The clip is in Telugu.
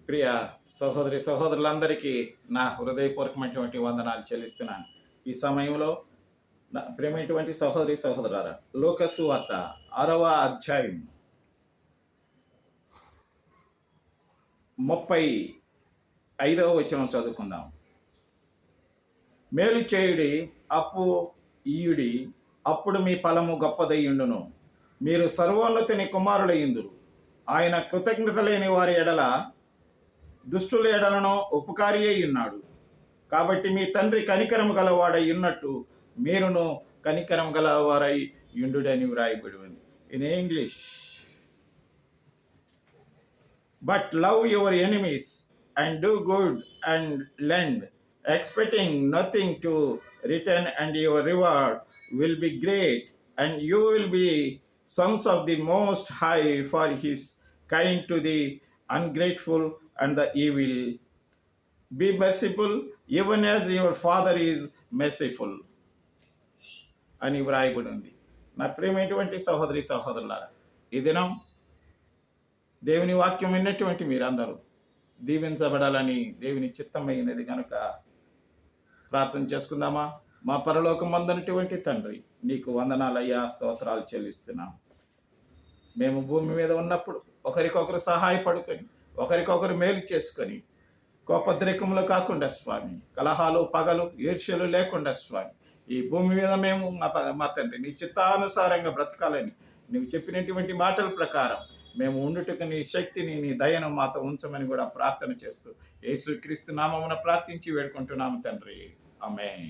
ప్రియ సహోదరి సహోదరులందరికీ నా హృదయపూర్వకమైనటువంటి వందనాలు చెల్లిస్తున్నాను. ఈ సమయంలో నా ప్రియమైనటువంటి సహోదరి సహోదరులారా, లూకాసు వార్త 6వ అధ్యాయం 35వ వచనం చదువుకుందాం. మేలు చేయుడి, అప్పు ఇయుడి, అప్పుడు మీ ఫలము గొప్పదయ్యుండును. మీరు సర్వోన్నతుని కుమారులయ్యుందురు. ఆయన కృతజ్ఞత లేని వారి ఎడల దుష్టుల ఎడలను ఉపకారి అయి ఉన్నాడు. కాబట్టి మీ తండ్రి కనికరము గలవాడై ఉన్నట్టు మీరును కనికరం గలవారై యుండుడని వ్రాయబడి ఉంది. In English, but love your enemies and do good and lend, expecting nothing to return, and your reward will be great, and you will be sons of the Most High, for His kind to the ungrateful and the evil. Be merciful, even as your Father is merciful అని వ్రాయబడి ఉంది. నా ప్రియమైనటువంటి సహోదరి సహోదరులారా, ఈ దినం దేవుని వాక్యం విన్నటువంటి మీరందరూ దీవించబడాలని దేవుని చిత్తమైనది కనుక ప్రార్థన చేసుకుందామా? మా పరలోకమందున్నటువంటి తండ్రి, నీకు వందనాలయ్యా, స్తోత్రాలు చెల్లిస్తున్నాం. మేము భూమి మీద ఉన్నప్పుడు ఒకరికొకరు సహాయపడుకొని, ఒకరికొకరు మేలు చేసుకొని, కోపద్రేకములు కాకుండా స్వామి, కలహాలు పగలు ఈర్ష్యలు లేకుండా స్వామి, ఈ భూమి మీద మేము మా తండ్రి నీ చిత్తానుసారంగా బ్రతకాలని నువ్వు చెప్పినటువంటి మాటల ప్రకారం మేము ఉండుటకు నీ శక్తిని, నీ దయను మాతో ఉంచమని కూడా ప్రార్థన చేస్తూ యేసుక్రీస్తు నామమున ప్రార్థించి వేడుకుంటున్నాము తండ్రి. ఆమేన్.